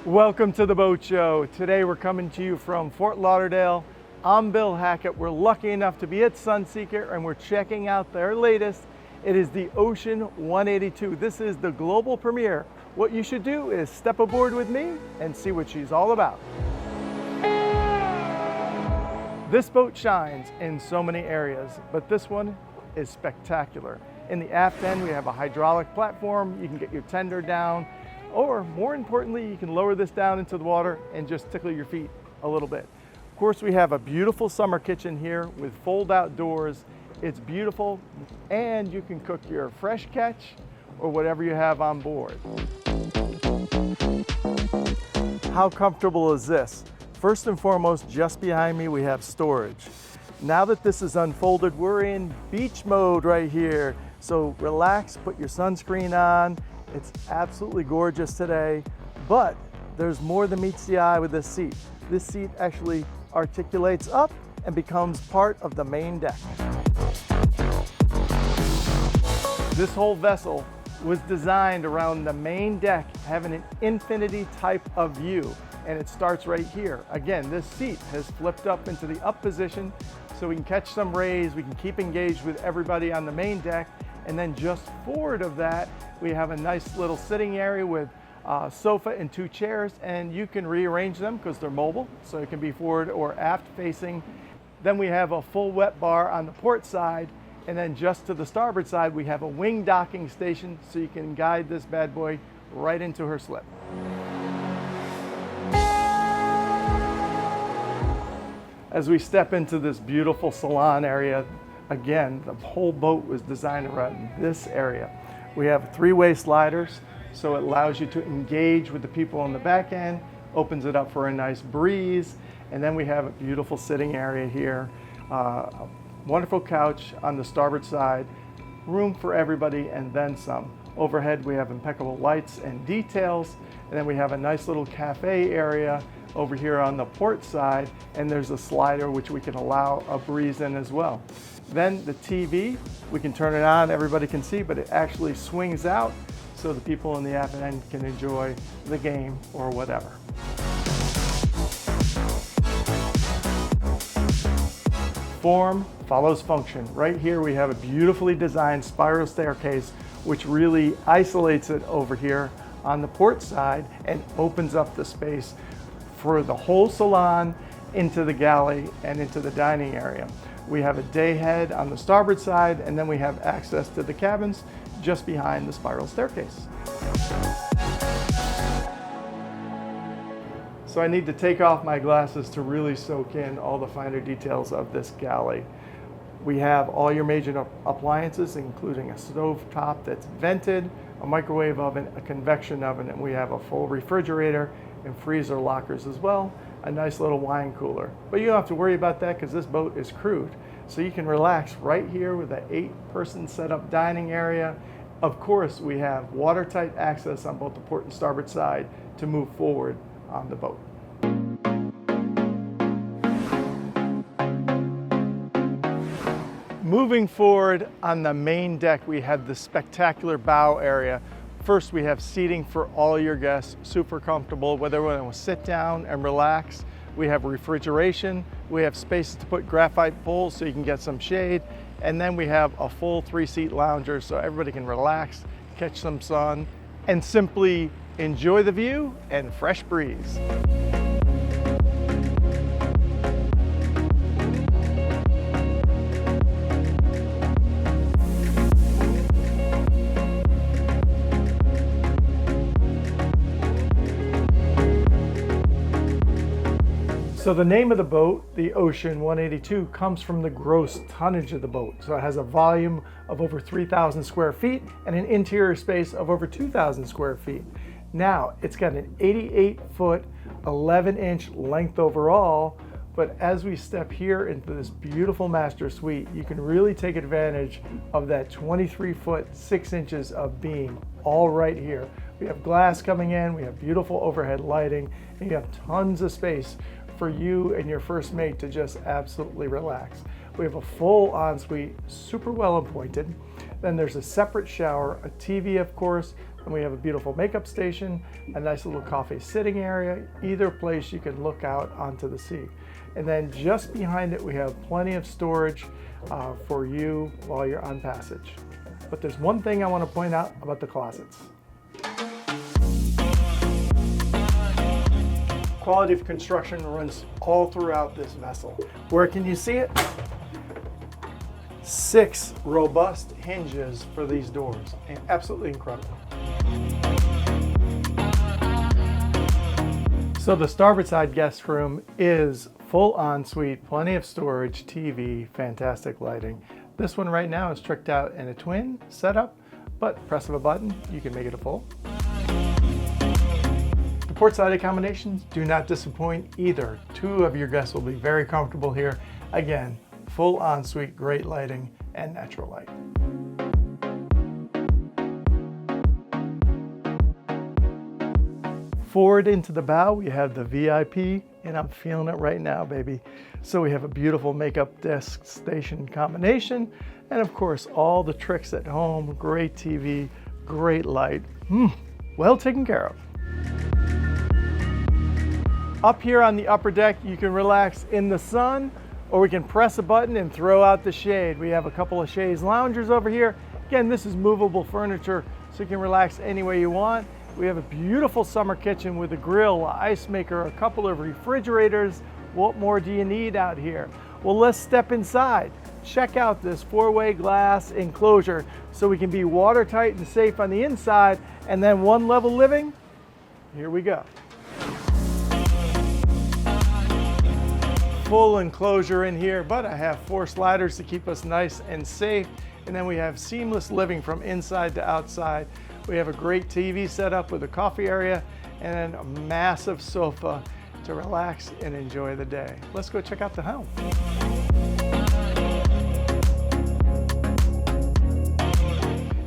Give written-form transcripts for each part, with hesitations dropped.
Welcome to the Boat Show. Today we're coming to you from Fort Lauderdale. I'm Bill Hackett. We're lucky enough to be at Sunseeker and we're checking out their latest. It is the Ocean 182. This is the global premiere. What you should do is step aboard with me and see what she's all about. This boat shines in so many areas, but this one is spectacular. In the aft end, we have a hydraulic platform. You can get your tender down, or more importantly, you can lower this down into the water and just tickle your feet a little bit. Of course, we have a beautiful summer kitchen here with fold-out doors. It's beautiful, and you can cook your fresh catch or whatever you have on board. How comfortable is this? First and foremost, just behind me, we have storage. Now that this is unfolded, we're in beach mode right here. So relax, put your sunscreen on. It's absolutely gorgeous today, but there's more than meets the eye with this seat. This seat actually articulates up and becomes part of the main deck. This whole vessel was designed around the main deck, having an infinity type of view, and it starts right here. Again, this seat has flipped up into the up position so we can catch some rays, we can keep engaged with everybody on the main deck. And then just forward of that, we have a nice little sitting area with a sofa and 2 chairs, and you can rearrange them because they're mobile, so it can be forward or aft facing. Then we have a full wet bar on the port side, and then just to the starboard side, we have a wing docking station, so you can guide this bad boy right into her slip. As we step into this beautiful salon area, again, the whole boat was designed around this area. We have 3-way sliders, so it allows you to engage with the people on the back end, opens it up for a nice breeze, and then we have a beautiful sitting area here. A wonderful couch on the starboard side, room for everybody and then some. Overhead we have impeccable lights and details, and then we have a nice little cafe area over here on the port side, and there's a slider which we can allow a breeze in as well. Then the TV, we can turn it on, everybody can see, but it actually swings out so the people in the aft end can enjoy the game or whatever. Form follows function. Right here we have a beautifully designed spiral staircase which really isolates it over here on the port side and opens up the space for the whole salon into the galley and into the dining area. We have a day head on the starboard side, and then we have access to the cabins just behind the spiral staircase. So I need to take off my glasses to really soak in all the finer details of this galley. We have all your major appliances, including a stove top that's vented, a microwave oven, a convection oven, and we have a full refrigerator and freezer lockers as well. A nice little wine cooler. But you don't have to worry about that because this boat is crewed. So you can relax right here with an 8-person setup dining area. Of course, we have watertight access on both the port and starboard side to move forward on the boat. Moving forward on the main deck, we have the spectacular bow area. First, we have seating for all your guests, super comfortable, whether they want to sit down and relax. We have refrigeration. We have spaces to put graphite poles so you can get some shade. And then we have a full 3-seat lounger so everybody can relax, catch some sun, and simply enjoy the view and fresh breeze. So the name of the boat, the Ocean 182, comes from the gross tonnage of the boat. So it has a volume of over 3,000 square feet and an interior space of over 2,000 square feet. Now, it's got an 88-foot, 11-inch length overall, but as we step here into this beautiful master suite, you can really take advantage of that 23-foot, 6 inches of beam, all right here. We have glass coming in, we have beautiful overhead lighting, and you have tons of space for you and your first mate to just absolutely relax. We have a full ensuite, super well appointed. Then there's a separate shower, a TV of course, and we have a beautiful makeup station, a nice little coffee sitting area, either place you can look out onto the sea. And then just behind it we have plenty of storage for you while you're on passage. But there's one thing I want to point out about the closets. Quality of construction runs all throughout this vessel. Where can you see it? 6 robust hinges for these doors, and absolutely incredible. So the starboard side guest room is full ensuite, plenty of storage, TV, fantastic lighting. This one right now is tricked out in a twin setup, but press of a button, you can make it a full. The port side accommodations do not disappoint either. 2 of your guests will be very comfortable here. Again, full ensuite, great lighting, and natural light. Forward into the bow, we have the VIP, and I'm feeling it right now, baby. So we have a beautiful makeup desk station combination, and of course, all the tricks at home, great TV, great light, well taken care of. Up here on the upper deck, you can relax in the sun, or we can press a button and throw out the shade. We have a couple of chaise loungers over here. Again, this is movable furniture, so you can relax any way you want. We have a beautiful summer kitchen with a grill, an ice maker, a couple of refrigerators. What more do you need out here? Well, let's step inside. Check out this 4-way glass enclosure so we can be watertight and safe on the inside, and then one level living. Here we go. Full enclosure in here, but I have 4 sliders to keep us nice and safe. And then we have seamless living from inside to outside. We have a great TV set up with a coffee area and a massive sofa to relax and enjoy the day. Let's go check out the helm.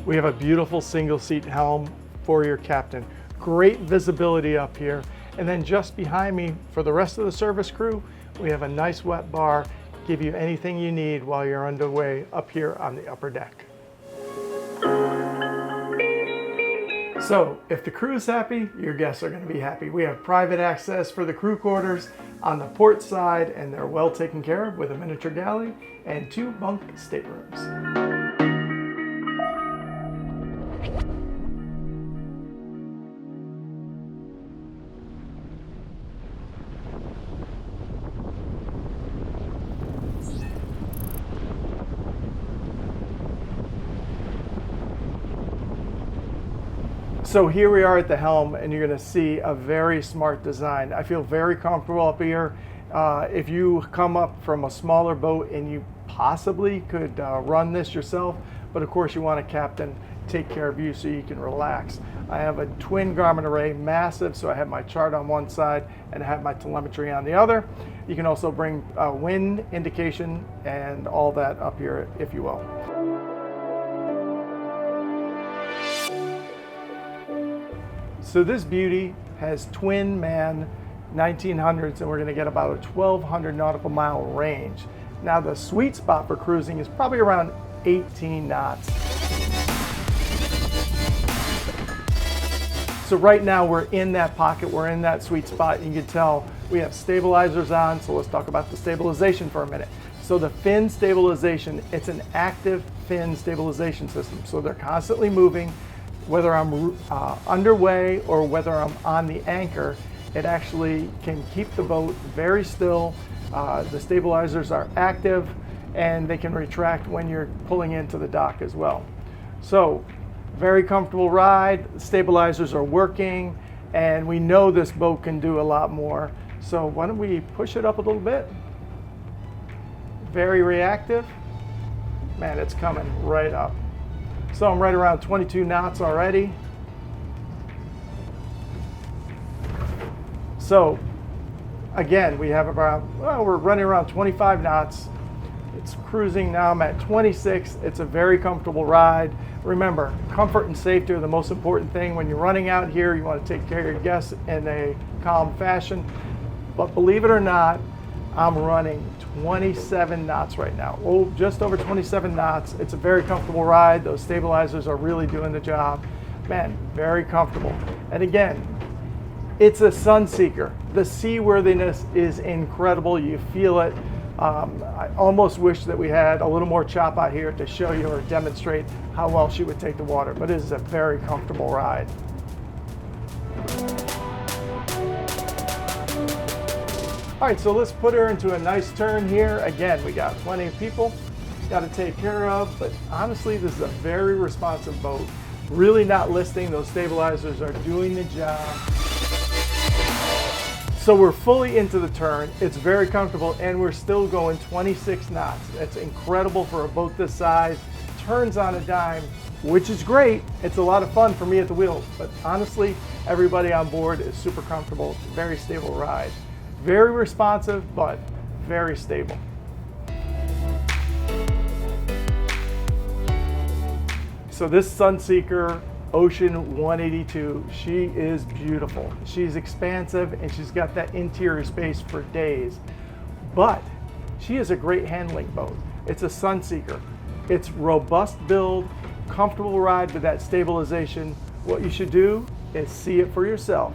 We have a beautiful single seat helm for your captain. Great visibility up here. And then just behind me, for the rest of the service crew, we have a nice wet bar, give you anything you need while you're underway up here on the upper deck. So if the crew is happy, your guests are going to be happy. We have private access for the crew quarters on the port side, and they're well taken care of with a miniature galley and 2 bunk staterooms. So here we are at the helm, and you're going to see a very smart design. I feel very comfortable up here. If you come up from a smaller boat and you possibly could run this yourself, but of course you want a captain take care of you so you can relax. I have a twin Garmin array, massive, so I have my chart on one side and I have my telemetry on the other. You can also bring wind indication and all that up here, if you will. So this beauty has twin man 1900s, and we're going to get about a 1,200 nautical mile range. Now the sweet spot for cruising is probably around 18 knots. So right now we're in that pocket, we're in that sweet spot. You can tell we have stabilizers on, so let's talk about the stabilization for a minute. So the fin stabilization, it's an active fin stabilization system. So they're constantly moving. Whether I'm underway or whether I'm on the anchor, it actually can keep the boat very still. The stabilizers are active and they can retract when you're pulling into the dock as well. So very comfortable ride, the stabilizers are working, and we know this boat can do a lot more. So why don't we push it up a little bit? Very reactive. Man, it's coming right up. So I'm right around 22 knots already. So again, we have around, well, we're running around 25 knots. It's cruising now, I'm at 26. It's a very comfortable ride. Remember, comfort and safety are the most important thing. When you're running out here, you want to take care of your guests in a calm fashion. But believe it or not, I'm running 27 knots right now. Oh, just over 27 knots. It's a very comfortable ride. Those stabilizers are really doing the job. Man, very comfortable. And again, it's a Sunseeker. The seaworthiness is incredible. You feel it. I almost wish that we had a little more chop out here to show you or demonstrate how well she would take the water, but it is a very comfortable ride. All right, so let's put her into a nice turn here. Again, we got plenty of people got to take care of, but honestly, this is a very responsive boat. Really not listing, those stabilizers are doing the job. So we're fully into the turn. It's very comfortable and we're still going 26 knots. That's incredible for a boat this size. Turns on a dime, which is great. It's a lot of fun for me at the wheel, but honestly, everybody on board is super comfortable. It's a very stable ride. Very responsive, but very stable. So this Sunseeker Ocean 182, she is beautiful. She's expansive and she's got that interior space for days. But she is a great handling boat. It's a Sunseeker. It's robust build, comfortable ride with that stabilization. What you should do is see it for yourself.